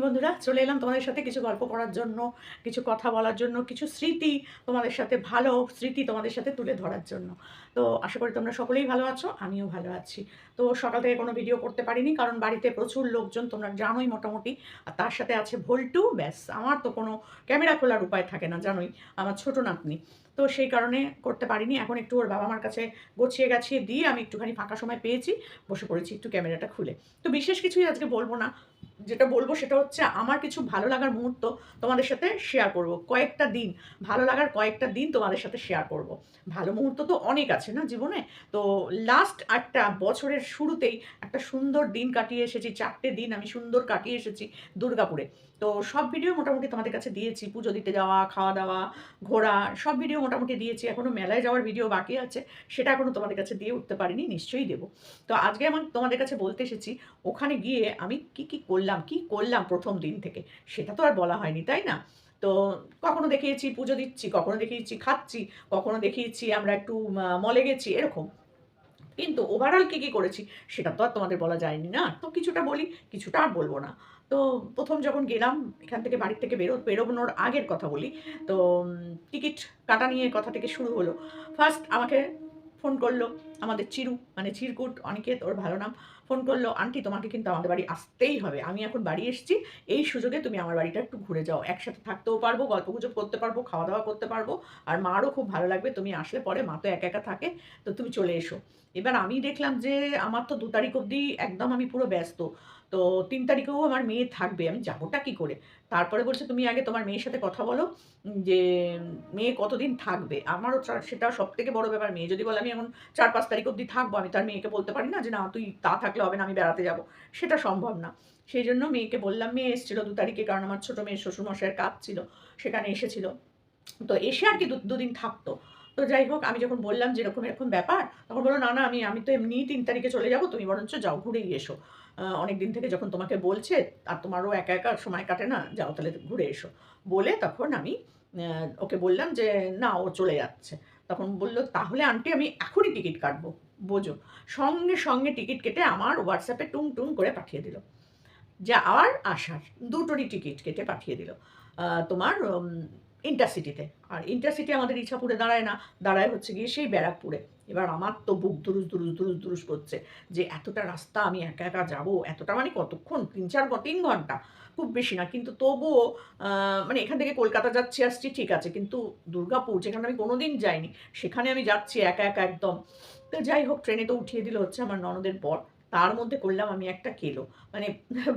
বন্ধুরা চলে এলাম তোমাদের সাথে কিছু গল্প করার জন্য, কিছু কথা বলার জন্য, কিছু স্মৃতি তোমাদের সাথে, ভালো স্মৃতি তোমাদের সাথে তুলে ধরার জন্য। তো আশা করি তোমরা সকলেই ভালো আছো, আমিও ভালো আছি। তো সকাল থেকে কোনো ভিডিও করতে পারিনি কারণ বাড়িতে প্রচুর লোকজন, তোমরা জানোই মোটামুটি। আর তার সাথে আছে ভোল্টু, ব্যাস আমার তো কোনো ক্যামেরা খোলার উপায় থাকে না, জানোই আমার ছোট নাতনি। তো সেই কারণে করতে পারিনি। এখন একটু ওর বাবা মার কাছে গছিয়ে গাছিয়ে দিয়ে আমি একটুখানি ফাঁকা সময় পেয়েছি, বসে পড়েছি একটু ক্যামেরাটা খুলে। তো বিশেষ কিছুই আজকে বলবো না, যেটা বলবো সেটা হচ্ছে আমার কিছু ভালো লাগার মুহূর্ত তোমাদের সাথে শেয়ার করব। কয়েকটা দিন, ভালো লাগার কয়েকটা দিন তোমাদের সাথে শেয়ার করব। ভালো মুহূর্ত তো অনেক আছে না জীবনে। তো লাস্ট একটা বছরের শুরুতেই একটা সুন্দর দিন কাটিয়ে এসেছি, 4টে দিন আমি সুন্দর কাটিয়ে এসেছি দুর্গাপুরে। তো সব ভিডিও মোটামুটি তোমাদের কাছে দিয়েছি, পুজো দিতে যাওয়া, খাওয়া দাওয়া, ঘোরা, সব ভিডিও মোটামুটি দিয়েছি। এখনও মেলায় যাওয়ার ভিডিও বাকি আছে, সেটা এখনও তোমাদের কাছে দিয়ে উঠতে পারিনি, নিশ্চয়ই দেবো। তো আজকে আমি তোমাদের কাছে বলতে এসেছি ওখানে গিয়ে আমি কি করলাম প্রথম দিন থেকে, সেটা তো আর বলা হয়নি, তাই না? তো কখনো দেখিয়েছি পুজো দিচ্ছি, কখনো দেখিয়েছি খাচ্ছি, কখনো দেখিয়েছি আমরা একটু মলে গেছি, এরকম। কিন্তু ওভারঅল কী করেছি সেটা তো আর তোমাদের বলা যায়নি না, তো কিছুটা বলি, কিছুটা আর বলবো না। তো প্রথম যখন গেলাম, এখান থেকে বাড়ির থেকে বেরোনোর আগের কথা বলি। তো টিকিট কাটা নিয়ে কথা থেকে শুরু হলো। ফার্স্ট আমাকে ফোন করলো আমাদের চিরু, মানে চিরকুট, অনিকেত ওর ভালো নাম। ফোন করলো, আন্টি তোমাকে কিন্তু আমাদের বাড়ি আসতেই হবে, আমি এখন বাড়ি এসেছি, এই সুযোগে তুমি আমার বাড়িটা একটু ঘুরে যাও, একসাথে থাকতেও পারবো, গল্পগুজব করতে পারবো, খাওয়া দাওয়া করতে পারবো, আর মারও খুব ভালো লাগবে তুমি আসলে পরে, মা তো একা একা থাকে, তো তুমি চলে এসো। এবার আমি দেখলাম যে আমার তো 2 তারিখ অবধি একদম আমি পুরো ব্যস্ত। তো 3 তারিখেও আমার মেয়ে থাকবে, আমি যাবোটা কী করে? তারপরে বলছে তুমি আগে তোমার মেয়ের সাথে কথা বলো, যে মেয়ে কতদিন থাকবে। আমারও সেটা সবথেকে বড় ব্যাপার। মেয়ে যদি বলে আমি এখন 4-5 তারিখ অবধি থাকবো, আমি তার মেয়েকে বলতে পারি না যে না তুই তা থাকলে হবে না, আমি বেড়াতে যাবো। সেটা সম্ভব না। সেই জন্য মেয়েকে বললাম, মেয়ে এসেছিল 2 তারিখে, কারণ আমার ছোটো মেয়ের শ্বশুরমশাইয়ের কাজ ছিল, সেখানে এসেছিল। তো এসে আর কি দুদিন থাকতো। তো যাই হোক, আমি যখন বললাম যে এরকম এরকম ব্যাপার, তখন বললো না না, আমি তো এমনিই 3 তারিখে চলে যাবো, তুমি বরঞ্চ যাও, ঘুরেই এসো। অনেক দিন থেকে যখন তোমাকে বলছে, আর তোমারও একা একা সময় কাটে না, যাও তাহলে ঘুরে এসো। বলে তখন আমি ওকে বললাম যে না, ও চলে যাচ্ছে। তখন বলল তাহলে আন্টি আমি এখনই টিকিট কাটবো, বোঝো। সঙ্গে সঙ্গে টিকিট কেটে আমার হোয়াটসঅ্যাপে টুং টুং করে পাঠিয়ে দিল, যাওয়ার আসার দুটোরই টিকিট কেটে পাঠিয়ে দিল। তোমার ইন্টারসিটিতে। আর ইন্টারসিটি আমাদের ইছাপুরে দাঁড়ায় না, দাঁড়ায় হচ্ছে গিয়ে সেই ব্যারাকপুরে। এবার আমার তো বুক দুরুস করছে যে এতটা রাস্তা আমি একা একা যাবো, এতটা মানে কতক্ষণ, 3 ঘন্টা, খুব বেশি না। কিন্তু তবুও মানে এখান থেকে কলকাতা যাচ্ছি আসছি ঠিক আছে, কিন্তু দুর্গাপুর যেখানে আমি কোনোদিন যাইনি, সেখানে আমি যাচ্ছি একা একা একদম। তো যাই হোক, ট্রেনে তো উঠিয়ে দিল হচ্ছে আমার ননদের বর। তার মধ্যে করলাম আমি একটা কেলো, মানে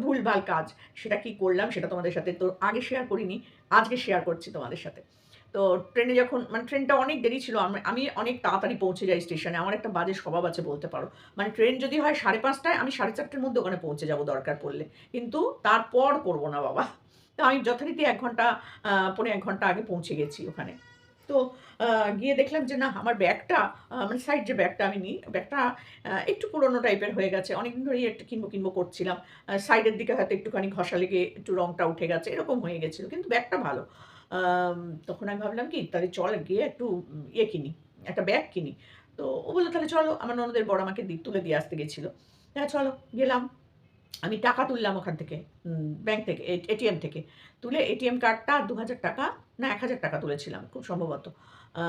ভুলভাল কাজ। সেটা কি করলাম সেটা তোমাদের সাথে তো আগে শেয়ার করিনি, আজকে শেয়ার করছি তোমাদের সাথে। তো ট্রেনে যখন, মানে ট্রেনটা অনেক দেরি ছিল, আমি অনেক তাড়াতাড়ি পৌঁছে যাই স্টেশনে, আমার একটা বাজে স্বভাব আছে বলতে পারো। মানে ট্রেন যদি হয় 5:30টায়, আমি 4:30টার মধ্যে ওখানে পৌঁছে যাবো দরকার পড়লে, কিন্তু তারপর করবো না বাবা। তো আমি যথারীতি 1 ঘন্টা, পৌনে 1 ঘন্টা আগে পৌঁছে গেছি ওখানে। তো গিয়ে দেখলাম যে না, আমার ব্যাগটা, মানে সাইড যে ব্যাগটা আমি নিই, ব্যাগটা একটু পুরোনো টাইপের হয়ে গেছে। অনেকদিন ধরেই একটা কিনবো করছিলাম। সাইডের দিকে হয়তো একটুখানি ঘষা লেগে একটু রংটা উঠে গেছে, এরকম হয়ে গেছিলো। কিন্তু ব্যাগটা ভালো। তখন আমি ভাবলাম কি, তাহলে চল গিয়ে একটু ইয়ে কিনি, একটা ব্যাগ কিনি। তো ও বলল তাহলে চলো, আমার ননদের বর আমাকে তুলে দিয়ে আসতে গেছিলো। হ্যাঁ চলো, গেলাম। আমি টাকা তুললাম ওখান থেকে, ব্যাংক থেকে, এটিএম থেকে। তুলে এটিএম কার্ডটা ২,০০০ টাকা, না ১,০০০ টাকা তুলেছিলাম খুব সম্ভবত। আ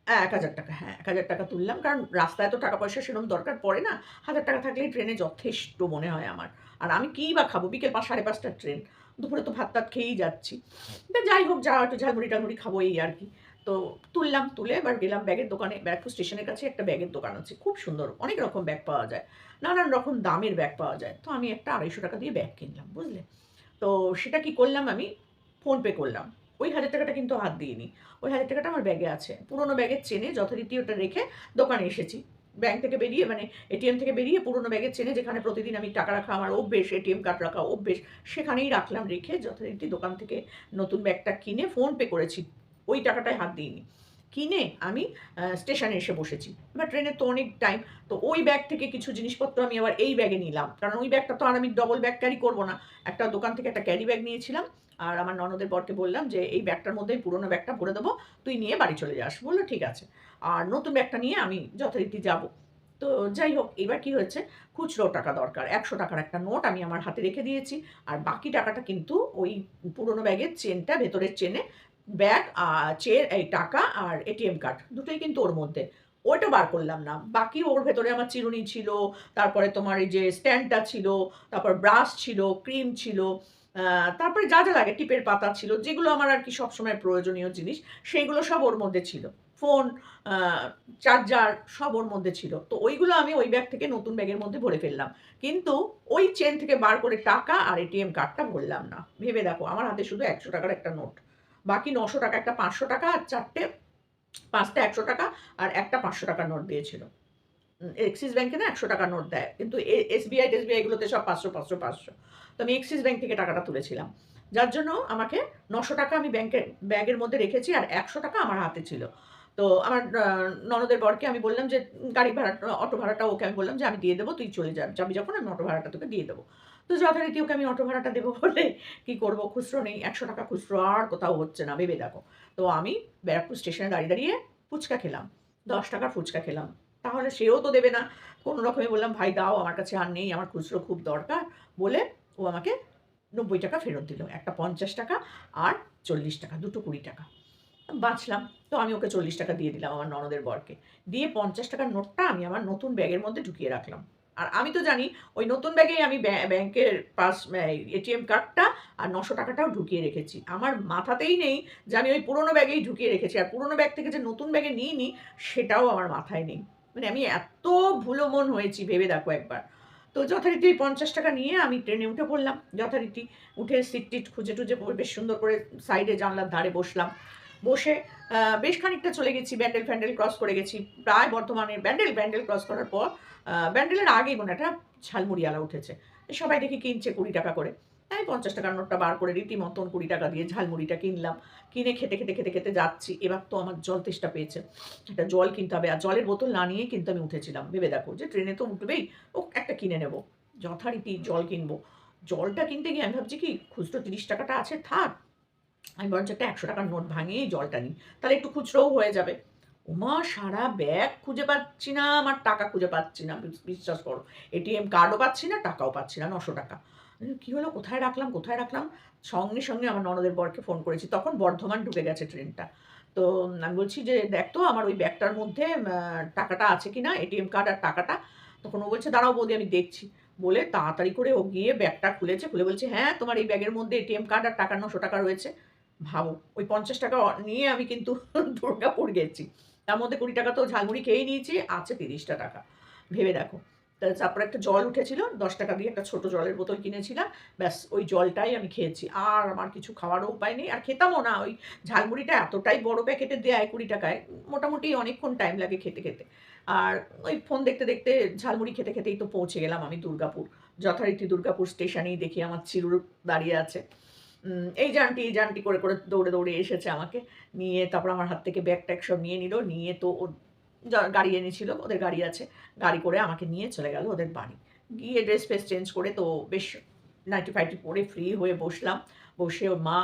১,০০০ টাকা, হ্যাঁ ১,০০০ টাকা তুললাম। কারণ রাস্তায় তো টাকা পয়সা সেরকম দরকার পড়ে না। ১,০০০ টাকা থাকলেই ট্রেনে যথেষ্ট মনে হয় আমার। আর আমি কিই বা খাবো? বিকেল ৫:৩০টার ট্রেন। দুপুরে তো ভাত-টাত খেয়েই যাচ্ছি। তো যাই হোক, যা একটু ঝালমুড়ি-টালমুড়ি খাবো এই আর কি। তো তুললাম, তুলে এবার গেলাম ব্যাগের দোকানে। ব্যারাকপুর স্টেশনের কাছে একটা ব্যাগের দোকান আছে। খুব সুন্দর, অনেক রকম ব্যাগ পাওয়া যায়। নানান রকম দামের ব্যাগ পাওয়া যায়। তো আমি একটা ২৫০ টাকা দিয়ে ব্যাগ কিনলাম, বুঝলে? তো সেটা কি করলাম আমি, ফোনপে করলাম। ওই ১,০০০ টাকাটা কিন্তু হাত দিইনি। ওই ১,০০০ টাকাটা আমার ব্যাগে আছে। পুরনো ব্যাগের চেনে যথারীতি ওটা রেখে দোকানে এসেছি। ব্যাংক থেকে বেরিয়ে, মানে এটিএম থেকে বেরিয়ে পুরনো ব্যাগের চেনে, যেখানে প্রতিদিন আমি টাকা রাখা আমার অভ্যেস, এটিএম কার্ড রাখা অভ্যেস, সেখানেই রাখলাম। রেখে যথারীতি দোকান থেকে নতুন ব্যাগটা কিনে ফোনপে করেছি। ওই টাকাটায় হাত দিইনি। কিনে আমি স্টেশনে এসে বসেছি। এবার ট্রেনের তো অনেক টাইম। তো ওই ব্যাগ থেকে কিছু জিনিসপত্র আমি আবার এই ব্যাগে নিলাম। কারণ ওই ব্যাগটা তো আর আমি ডবল ব্যাগ ক্যারি করব না। একটা দোকান থেকে একটা ক্যারি ব্যাগ নিয়েছিলাম। আর আমার ননদের বরকে বললাম যে, "এই ব্যাগটার মধ্যে পুরনো ব্যাগটা ভরে দেবো। তুই নিয়ে বাড়ি চলে যাস।" বলল, "ঠিক আছে।" আর নতুন ব্যাগটা নিয়ে আমি যথারীতি যাব। তো যাই হোক, এবার কি হয়েছে, খুচরো টাকা দরকার। ১০০ টাকার একটা নোট আমি আমার হাতে রেখে দিয়েছি। আর বাকি টাকাটা কিন্তু ওই পুরোনো ব্যাগের চেনটা, ভেতরের চেনে ব্যাগ চেন, এই টাকা আর এটিএম কার্ড দুটোই কিন্তু ওর মধ্যে। ওইটা বার করলাম না। বাকি ওর ভেতরে আমার চিরুনি ছিল, তারপরে তোমার এই যে স্ট্যান্ডটা ছিল, তারপর ব্রাশ ছিল, ক্রিম ছিল, আ তারপরে যা, যা লাগে টিপের পাতা ছিল, যেগুলো আমার আরকি সবসময় প্রয়োজনীয় জিনিস, সেইগুলো সব ওর মধ্যে ছিল। ফোন, আ চার্জার সব ওর মধ্যে ছিল। তো ওইগুলো আমি ওই ব্যাগ থেকে নতুন ব্যাগের মধ্যে ভরে ফেললাম। কিন্তু ওই চেন থেকে বার করে টাকা আর এটিএম কার্ডটা ভরলাম না। ভেবে দেখো, আমার হাতে শুধু ৳১০০ র একটা নোট। বাকি ৳৯০০, একটা ৳৫০০ আর ৫টা ৳১০০ আর একটা ৳৫০০ নোট দিয়েছিল। এক্সিস ব্যাংকে না ৳১০০ নোট দেয়। কিন্তু এসবিআই গুলোতে সব ৫০০, ৫০০, ৫০০। তো আমি এক্সিস ব্যাংক থেকে টাকাটা তুলেছিলাম। যার জন্য আমাকে ৳৯০০ আমি ব্যাগের মধ্যে রেখেছি আর ৳১০০ আমার হাতে ছিল। তো আমার ননদের বরকে আমি বললাম যে, গাড়ি ভাড়া, অটো ভাড়াটা ওকে আমি বললাম যে, "আমি দিয়ে দেব, তুই চলে যাবি যখন আমি অটো ভাড়াটা তোকে দিয়ে দেব।" তো যথারীতি ওকে আমি অটো ভাড়াটা দেব বলে কি করব, খুচরো নেই। ৳১০০ খুচরো আর কোথাও হচ্ছে না, ভেবে দেখো। তো আমি ব্যারাকপুর স্টেশনে দাঁড়িয়ে, দাঁড়িয়ে ফুচকা খেলাম। ৳১০ র ফুচকা খেলাম। তাহলে সেও তো দেবে না। কোনো রকমে বললাম, "ভাই দাও, আমার কাছে আর নেই, আমার খুচরো খুব দরকার।" বলে ও আমাকে ৳৯০ ফেরত দিল। একটা ৳৫০ আর ৳৪০, দুটো ৳২০। বাঁচলাম। তো আমি ওকে ৳৪০ দিয়ে দিলাম আমার ননদের বরকে। দিয়ে ৳৫০ র নোটটা আমি আমার নতুন ব্যাগের মধ্যে ঢুকিয়ে রাখলাম। আর আমি তো জানি ওই নতুন ব্যাগেই আমি ব্যাংকের এটিএম কার্ডটা আর ৳৯০০ টাও ঢুকিয়ে রেখেছি। আমার মাথাতেই নেই যে আমি ওই পুরোনো ব্যাগেই ঢুকিয়ে রেখেছি। আর পুরোনো ব্যাগ থেকে যে নতুন ব্যাগে নিইনি সেটাও আমার মাথায় নেই। মানে আমি এত ভুলো মন হয়েছি, ভেবে দেখো একবার। তো যথারীতি ওই ৳৫০ নিয়ে আমি ট্রেনে উঠে পড়লাম। যথারীতি উঠে সিট-টিট খুঁজে-টুজে বেশ সুন্দর করে সাইডে জানলার ধারে বসলাম। বসে বেশ খানিকটা চলে গেছি, ব্যান্ডেল-ফ্যান্ডেল ক্রস করে গেছি। প্রায় বর্ধমানের ব্যান্ডেল ক্রস করার পর ব্যান্ডেলের আগেই মনে হয় একটা ঝালমুড়িওয়ালা উঠেছে। সবাই দেখি কিনছে ৳২০ করে। আমি ৳৫০ র নোটটা বার করে রীতিমতন ৳২০ দিয়ে ঝালমুড়িটা কিনলাম। কিনে খেতে যাচ্ছি। এবার তো আমার জল তেষ্টা পেয়েছে। একটা জল কিনতে হবে। আর জলের বোতল না নিয়েই কিন্তু আমি উঠেছিলাম। ভেবে দেখো যে ট্রেনে তো উঠবেই, একটা কিনে নেব। যথারীতি জল কিনবো। জলটা কিনতে গিয়ে আমি ভাবছি কি, খুচরো ৳৩০ টা আছে, থাক। আমি বরঞ্চ একটা ৳১০০ র নোট ভাঙিয়েই জলটা নিই। তাহলে একটু খুচরোও হয়ে যাবে। ওমা! সারা ব্যাগ খুঁজে পাচ্ছি না, আমার টাকা খুঁজে পাচ্ছি না। বিশ্বাস করো। এটিএম কার্ডও পাচ্ছি না, টাকাও পাচ্ছি না, ৳৯০০। কি হলো? কোথায় রাখলাম, কোথায় রাখলাম? সঙ্গে, সঙ্গে আমার ননদের বরকে ফোন করেছি। তখন বর্ধমান ঢুকে গেছে ট্রেনটা। তো আমি বলছি যে, "দেখ তো আমার ওই ব্যাগটার মধ্যে টাকাটা আছে কিনা, এটিএম কার্ড আর টাকাটা।" তখন ও বলছে, "দাঁড়াও বৌদি, আমি দেখছি।" বলে তাড়াতাড়ি করে ও গিয়ে ব্যাগটা খুলেছে। খুলে বলছে, "হ্যাঁ, তোমার এই ব্যাগের মধ্যে এটিএম কার্ড আর টাকা ৳৯০০ রয়েছে।" ভাবো, ওই ৳৫০ নিয়ে আমি কিন্তু দুর্গাপুর গেছি। তার মধ্যে ৳২০ তো ঝালমুড়ি খেয়েই নিয়েছি, আছে ৳৩০ ভেবে দেখো। তারপরে একটা জল উঠেছিল, ৳১০ দিয়ে একটা ছোট জলের বোতল কিনেছিলাম। ব্যাস ওই জলটাই আমি খেয়েছি। আর আমার কিছু খাওয়ারও উপায় নেই। আর খেতামও না। ওই ঝালমুড়িটা এতটাই বড় প্যাকেটের দেয় ৳২০, মোটামুটি অনেকক্ষণ টাইম লাগে খেতে, খেতে। আর ওই ফোন দেখতে, দেখতে ঝালমুড়ি খেতে, খেতেই তো পৌঁছে গেলাম আমি দুর্গাপুর। যথারীতি দুর্গাপুর স্টেশনেই দেখি আমার চিরুর দাঁড়িয়ে আছে। এই যে আন্টি করে, করে দৌড়ে, দৌড়ে এসেছে আমাকে নিয়ে, তারপর আমার হাত থেকে ব্যাগ-ট্যাগ সব নিয়ে নিল। নিয়ে তো ও গাড়ি এনেছিল, ওদের গাড়ি আছে। গাড়ি করে আমাকে নিয়ে চলে গেল ওদের বাড়ি। গিয়ে ড্রেস-ফ্রেস চেঞ্জ করে তো বেশ নাইটি-ফাইটি পরে ফ্রি হয়ে বসলাম। বসে ওর মা,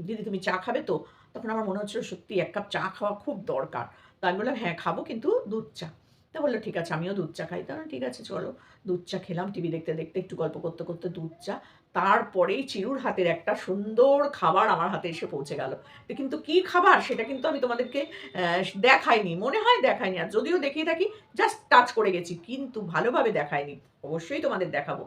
"দিদি তুমি চা খাবে তো?" তখন আমার মনে হচ্ছিল সত্যি ১ কাপ চা খাওয়া খুব দরকার। তো আমি বললাম, "হ্যাঁ, খাবো, কিন্তু দুধ চা।" তো বলল, "ঠিক আছে, আমিও দুধ চা খাই।" তো আমি, "ঠিক আছে চলো।" দুধ চা খেলাম, টিভি দেখতে, দেখতে একটু গল্প করতে, করতে দুধ চা। তারপরেই চিরুর হাতের একটা সুন্দর খাবার আমার হাতে এসে পৌঁছে গেল। তো কিন্তু কি খাবার সেটা কিন্তু আমি তোমাদেরকে দেখাইনি। মনে হয় দেখাইনি। আর যদিও দেখিয়ে থাকি, জাস্ট টাচ করে গেছি। কিন্তু ভালোভাবে দেখাইনি। অবশ্যই তোমাদের দেখাবো।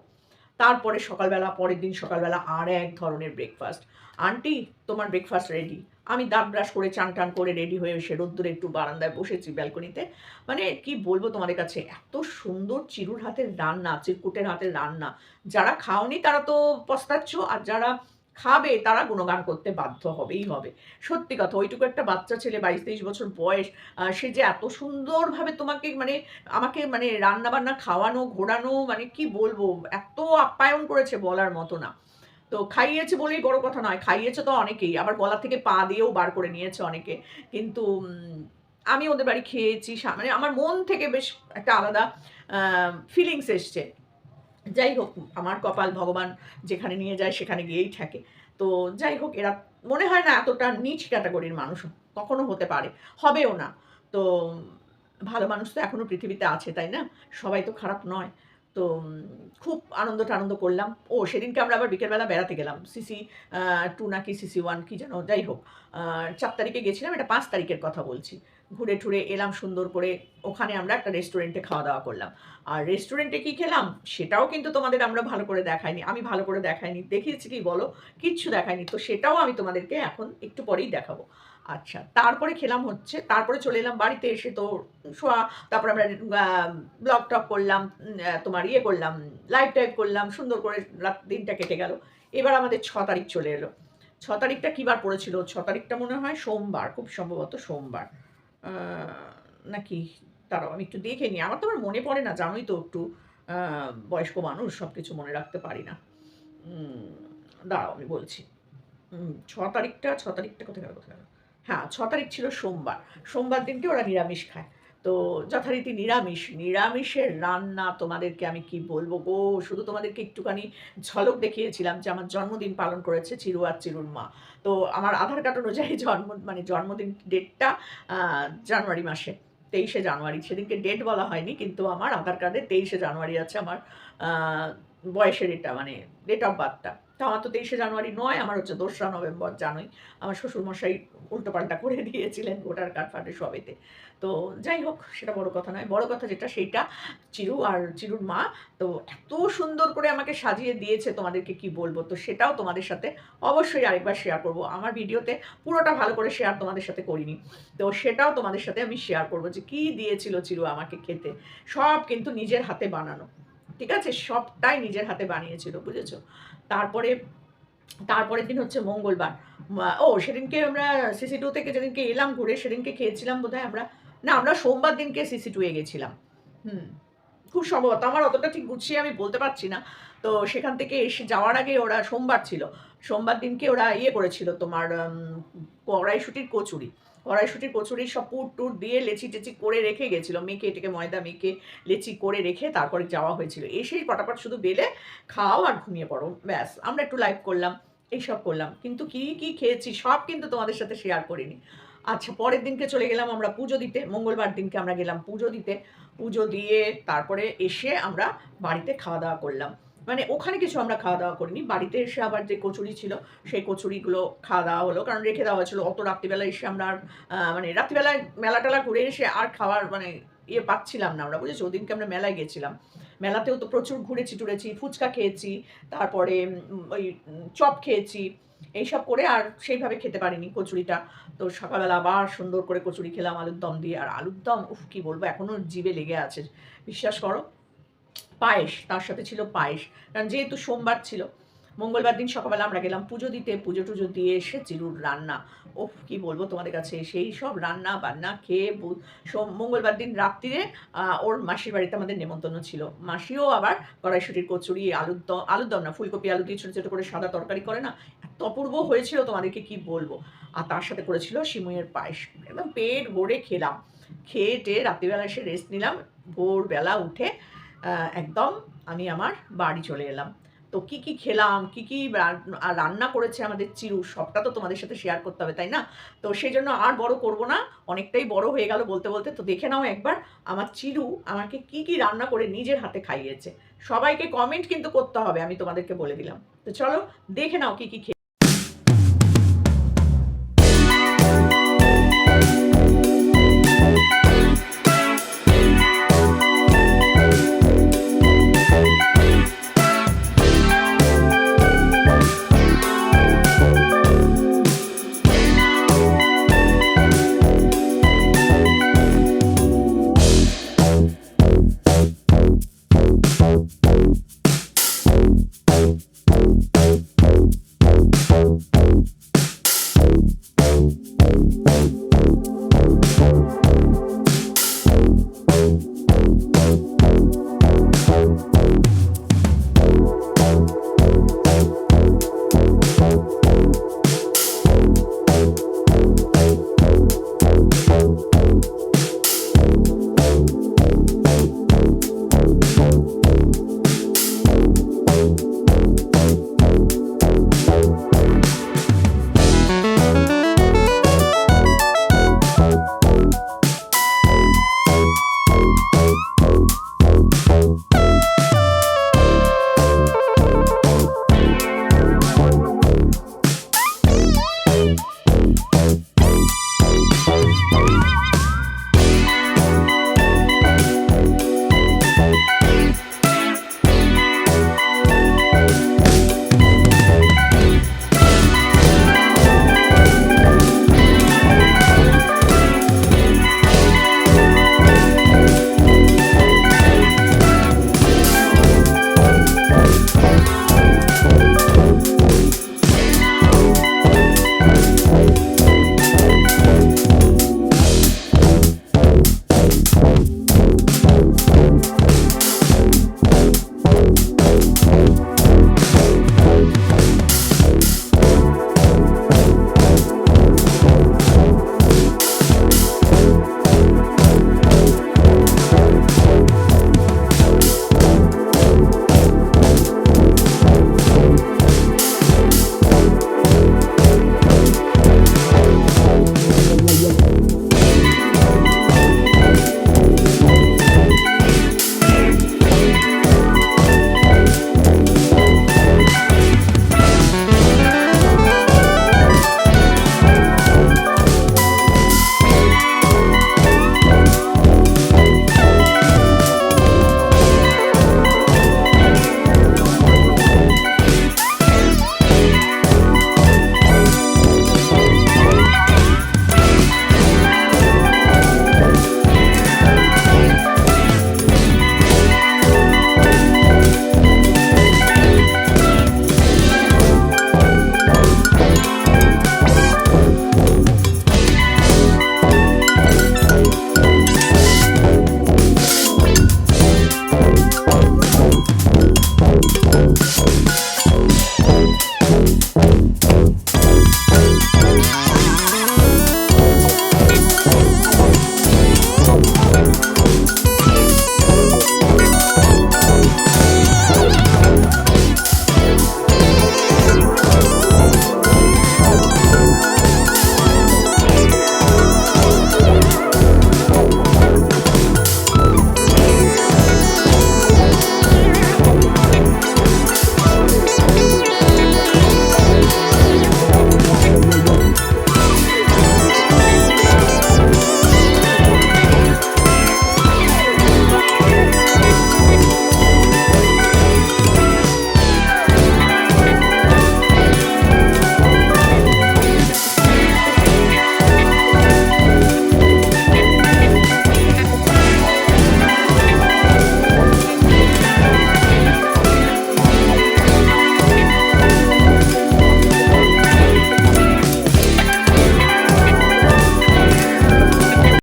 তারপরে সকালবেলা, পরের দিন সকালবেলা আরেক ধরনের ব্রেকফাস্ট। "আন্টি, তোমার ব্রেকফাস্ট রেডি।" আমি দাঁত ব্রাশ করে, চান-টান করে রেডি হয়ে এসে রোদ্দুরে একটু বারান্দায় বসেছি ব্যালকনিতে। মানে কি বলবো তোমাদের কাছে, এত সুন্দর চিরুর হাতের রান্না, চিরকুটের হাতের রান্না। যারা খাওনি তারা তো পস্তাচ্ছ, আর যারা খাবে তারা গুণগান করতে বাধ্য হবেই হবে। সত্যি কথা, ওইটুকু একটা বাচ্চা ছেলে, ২২-২৩ বছর বয়স, সে যে এত সুন্দরভাবে তোমাকে মানে আমাকে মানে রান্না-বান্না খাওয়ানো, ঘোরানো, মানে কি বলবো, এত আপ্যায়ন করেছে বলার মতো না। তো খাইয়েছে বলেই বড় কথা নয়, খাইয়েছে তো অনেকেই। আবার গলা থেকে পা দিয়েও বার করে নিয়েছে অনেকে। কিন্তু আমি ওদের বাড়ি খেয়েছি, মানে আমার মন থেকে বেশ একটা আলাদা আ ফিলিংস এসছে। যাই হোক, আমার কপাল ভগবান যেখানে নিয়ে যায় সেখানে গিয়েই ঠেকে। তো যাই হোক, এরা মনে হয় না এতটা নিচ ক্যাটেগরির মানুষ কখনো হতে পারে, হবেও না। তো ভালো মানুষ তো এখনো পৃথিবীতে আছে, তাই না? সবাই তো খারাপ নয়। তো খুব আনন্দ-টানন্দ করলাম। ও সেদিনকে আমরা আবার বিকেলবেলা বেড়াতে গেলাম। সিসি 2 নাকি সিসি 1 কি যেন যাই হোক। ৪ তারিখে গেছিলাম, এটা ৫ তারিখের কথা বলছি। ঘুরে-টুরে এলাম সুন্দর করে। ওখানে আমরা একটা রেস্টুরেন্টে খাওয়া-দাওয়া করলাম। আর রেস্টুরেন্টে কি খেলাম সেটাও কিন্তু তোমাদের আমরা ভালো করে দেখাইনি। আমি ভালো করে দেখাইনি। দেখিয়েছি কি বলো? কিচ্ছু দেখাইনি। তো সেটাও আমি তোমাদেরকে এখন একটু পরেই দেখাবো। আচ্ছা, তারপরে খেলাম হচ্ছে, তারপরে চলে এলাম বাড়িতে এসে তো শোয়া, তারপরে আমরা আ ব্লগ-টগ করলাম, তোমার ইয়ে করলাম, লাইভ-টাইভ করলাম, সুন্দর করে দিনটা কেটে গেল। এবার আমাদের ৬ তারিখ চলে এলো। ৬ তারিখটা কি বার পড়েছিল? ৬ তারিখটা মনে হয় সোমবার, খুব সম্ভবত সোমবার। আ নাকি? দাঁড়াও আমি একটু দেখে নিই। আমার তো আবার মনে পড়ে না, জানোই তো একটু আ বয়স্ক মানুষ, সবকিছু মনে রাখতে পারি না। উম দাঁড়াও আমি বলছি। ৬ তারিখটা কোথায় গেল, কোথায় গেল? হ্যাঁ, ৬ তারিখ ছিল সোমবার। সোমবার দিনকে ওরা নিরামিষ খায়। তো যথারীতি নিরামিষ। নিরামিষের রান্না তোমাদেরকে আমি কি বলবো গো! শুধু তোমাদেরকে একটুখানি ঝলক দেখিয়েছিলাম যে আমার জন্মদিন পালন করেছে চিরু আর চিরুর মা। তো আমার আধার কার্ড অনুযায়ী মানে জন্মদিন ডেটটা আ জানুয়ারি মাসে। ২৩শে জানুয়ারি। সেদিনকে ডেট বলা হয়নি। কিন্তু আমার আধার কার্ডে ২৩শে জানুয়ারি আছে আমার আ বয়সের এটা মানে ডেট অফ বার্থটা। তো আমার তো ২৩শে জানুয়ারি নয়, আমার হচ্ছে ২রা নভেম্বর জানোই। আমার শ্বশুরমশাই উল্টোপাল্টা করে দিয়েছিলেন ভোটার কার্ড ফার্ডে সবেতে। তো যাই হোক সেটা বড় কথা নয়। বড় কথা যেটা সেইটা চিরু আর চিরুর মা তো এত সুন্দর করে আমাকে সাজিয়ে দিয়েছে তোমাদেরকে কি বলব। তো সেটাও তোমাদের সাথে অবশ্যই আরেকবার শেয়ার করব। আমার ভিডিওতে পুরোটা ভালো করে শেয়ার তোমাদের সাথে করিনি। তো সেটাও তোমাদের সাথে আমি শেয়ার করব যে কি দিয়েছিল চিরু আমাকে খেতে। সব কিন্তু নিজের হাতে বানানো। ঠিক আছে? সবটাই নিজের হাতে বানিয়েছিল, বুঝেছো? তারপরে তারপরের দিন হচ্ছে মঙ্গলবার। সেদিনকে আমরা সিসি 2 থেকে যেদিনকে এলাম ঘুরে সেদিনকে খেয়েছিলাম বোধহয় আমরা না আমরা সোমবার দিনকে সিসি 2 এ গেছিলাম। হুম। খুব সম্ভবত আমার অতটা ঠিক গুছিয়ে আমি বলতে পারছি না। তো সেখান থেকে এসে যাওয়ার আগে ওরা সোমবার ছিল। সোমবার দিনকে ওরা ইয়ে করেছিল তোমার কড়াইশুঁটির কচুরি। কড়াইশুঁটির কচুরি সব পুর-টুর দিয়ে লেচি-টেচি করে রেখে গেছিল। মেখে-টেখে ময়দা মেখে লেচি করে রেখে তারপরে যাওয়া হয়েছিল। এসেই পটাপট শুধু বেলে খাও আর ঘুমিয়ে পড়ো। ব্যাস। আমরা একটু লাইভ করলাম। এইসব করলাম। কিন্তু কি খেয়েছি সব কিন্তু তোমাদের সাথে শেয়ার করিনি। আচ্ছা পরের দিনকে চলে গেলাম আমরা পুজো দিতে। মঙ্গলবার দিনকে আমরা গেলাম পুজো দিতে। পুজো দিয়ে তারপরে এসে আমরা বাড়িতে খাওয়া-দাওয়া করলাম। মানে ওখানে কিছু আমরা খাওয়া-দাওয়া করিনি। বাড়িতে এসে আবার যে কচুরি ছিল, সেই কচুরিগুলো খাওয়া-দাওয়া হলো। কারণ রেখে দেওয়া হয়েছিল। অত রাত্রিবেলা এসে আমরা আর মানে রাত্রিবেলায় মেলা-টেলা ঘুরে এসে আর খাওয়ার মানে ইয়ে পাচ্ছিলাম না আমরা, বুঝেছো? ওদিনকে আমরা মেলায় গেছিলাম। মেলাতেও তো প্রচুর ঘুরেছি-টুরেছি, ফুচকা খেয়েছি, তারপরে চপ খেয়েছি। এইসব করে আর সেইভাবে খেতে পারিনি কচুরিটা। তো সকালবেলা আবার সুন্দর করে কচুরি খেলাম আলুর দম দিয়ে। আর আলুর দম উফ! কি বলবো এখনো জিভে লেগে আছে। বিশ্বাস করো। পায়েস, তার সাথে ছিল পায়েস। কারণ যেহেতু সোমবার ছিল, মঙ্গলবার দিন সকালবেলা আমরা গেলাম পুজো দিতে। পুজো-টুজো দিয়ে এসে চিরুর রান্না। ওফ! কি বলবো তোমাদের কাছে সেই সব রান্না-বান্না খেয়ে মঙ্গলবার দিন রাত্রিরে ওর মাসির বাড়িতে আমাদের নেমন্তন্ন ছিল। মাসিও আবার কড়াইশুঁটির কচুরি, আলুর দম না ফুলকপি আলু দিয়ে ছোট, ছোট করে সাদা তরকারি করে না? এত অপূর্ব হয়েছিল তোমাদেরকে কি বলবো। আর তার সাথে করেছিল সিমুইয়ের পায়েস। একদম পেট ভরে খেলাম। খেয়ে-টেয়ে রাত্রিবেলা এসে রেস্ট নিলাম। ভোরবেলা উঠে একদম আমি আমার বাড়ি চলে এলাম। তো কি খেলাম, কি রান্না করেছে আমাদের চিরু সবটা তো তোমাদের সাথে শেয়ার করতে হবে, তাই না? তো সেজন্য আর বড় করব না। অনেকটাই বড় হয়ে গেল বলতে। তো দেখে নাও একবার আমার চিরু আমাকে কি রান্না করে নিজের হাতে খাইয়েছে। সবাইকে কমেন্ট কিন্তু করতে হবে আমি তোমাদেরকে বলে দিলাম। তো চলো দেখে নাও কি